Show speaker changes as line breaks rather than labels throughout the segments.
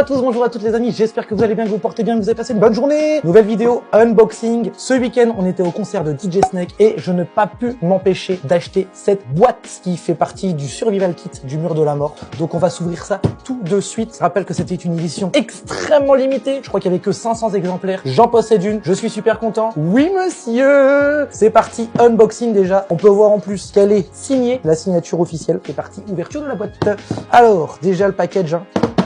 à tous, bonjour à toutes les amis, j'espère que vous allez bien, que vous portez bien, que vous avez passé une bonne journée. Nouvelle vidéo, unboxing. Ce week-end, on était au concert de DJ Snake et je n'ai pas pu m'empêcher d'acheter cette boîte qui fait partie du Survival Kit du Mur de la Mort. Donc on va s'ouvrir ça tout de suite. Je rappelle que c'était une édition extrêmement limitée. Je crois qu'il y avait que 500 exemplaires. J'en possède une, je suis super content. Oui monsieur. C'est parti, unboxing déjà. On peut voir en plus qu'elle est signée, la signature officielle. C'est parti, ouverture de la boîte. Alors, déjà le package, hein.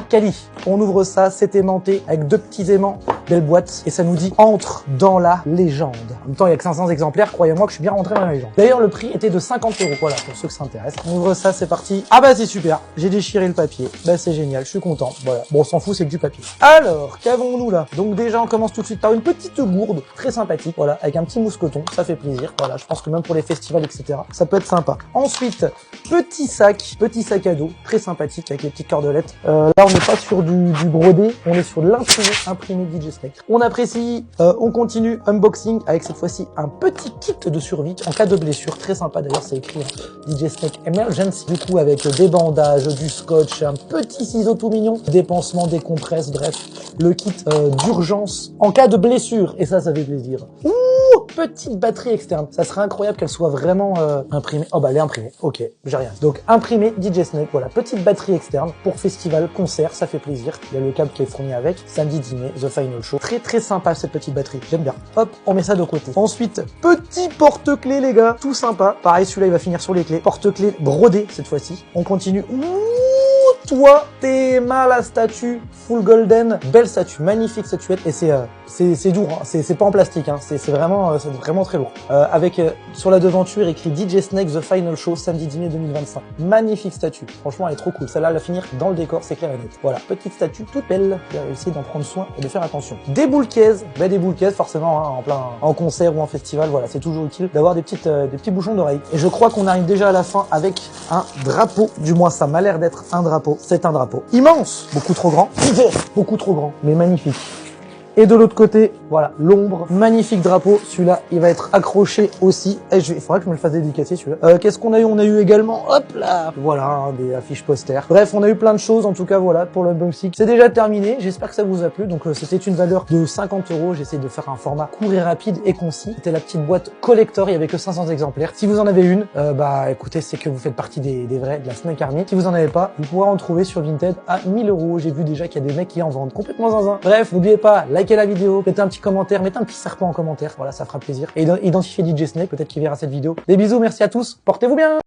Cali, on ouvre ça, c'est aimanté avec deux petits aimants, belle boîte, et ça nous dit entre dans la légende. En même temps, il y a que 500 exemplaires, croyez-moi que je suis bien rentré dans la légende. D'ailleurs, le prix était de 50 €, voilà, pour ceux que ça intéresse. On ouvre ça, c'est parti. Ah bah c'est super, j'ai déchiré le papier, bah c'est génial, je suis content, voilà. Bon, on s'en fout, c'est que du papier. Alors, qu'avons-nous là? Donc déjà, on commence tout de suite par une petite gourde, très sympathique, voilà, avec un petit mousqueton, ça fait plaisir, voilà, je pense que même pour les festivals, etc., ça peut être sympa. Ensuite, petit sac à dos, très sympathique, avec les petites cordelettes. Là, on n'est pas sur du brodé, on est sur de l'imprimé DJ Snake. On apprécie, on continue, unboxing avec cette fois-ci un petit kit de survie en cas de blessure, très sympa d'ailleurs, c'est écrit hein, DJ Snake Emergency, du coup avec des bandages, du scotch, un petit ciseau tout mignon, des pansements, des compresses, bref, le kit d'urgence en cas de blessure, et ça fait plaisir. Ouh, petite batterie externe, ça serait incroyable qu'elle soit vraiment imprimée. Oh bah elle est imprimée, ok, j'ai rien. Donc imprimé DJ Snake, voilà, petite batterie externe pour festival, concert, ça fait plaisir. Il y a le câble qui est fourni avec. Samedi 10 mai, The Final Show. Très sympa cette petite batterie, j'aime bien. Hop, on met ça de côté. Ensuite, petit porte-clés les gars, tout sympa. Pareil, celui-là il va finir sur les clés. Porte-clés brodé cette fois-ci. On continue. Ouh, toi, t'es mal la statue, full golden, belle statue, magnifique statuette, et c'est dur, hein. C'est pas en plastique, hein. C'est vraiment très lourd. Avec sur la devanture écrit DJ Snake The Final Show samedi 10 mai 2025. Magnifique statue, franchement elle est trop cool. Celle-là, elle va finir dans le décor, c'est clair et net. Voilà, petite statue toute belle. J'ai réussi d'en prendre soin et de faire attention. Des boules caisses, bah des boules caisses forcément, hein, en concert ou en festival, voilà, c'est toujours utile d'avoir des petits bouchons d'oreilles. Et je crois qu'on arrive déjà à la fin avec un drapeau. Du moins, ça m'a l'air d'être un drapeau. C'est un drapeau immense, beaucoup trop grand, mais magnifique. Et de l'autre côté, voilà, l'ombre, magnifique drapeau. Celui-là, il va être accroché aussi. Et il faudra que je me le fasse dédicacer celui-là. Qu'est-ce qu'on a eu? On a eu également, hop là, voilà, hein, des affiches posters. Bref, on a eu plein de choses. En tout cas, voilà, pour l'unboxing. C'est déjà terminé. J'espère que ça vous a plu. Donc, c'était une valeur de 50 €. J'essaie de faire un format court et rapide et concis. C'était la petite boîte collector. Il y avait que 500 exemplaires. Si vous en avez une, bah, écoutez, c'est que vous faites partie des vrais, de la Snake Army. Si vous en avez pas, vous pourrez en trouver sur Vinted à 1000 €. J'ai vu déjà qu'il y a des mecs qui en vendent complètement zinzin. Bref, n'oubliez pas, likez la vidéo, mettez un petit commentaire, mettez un petit serpent en commentaire, voilà, ça fera plaisir. Et identifiez DJ Snake, peut-être qu'il verra cette vidéo. Des bisous, merci à tous, portez-vous bien.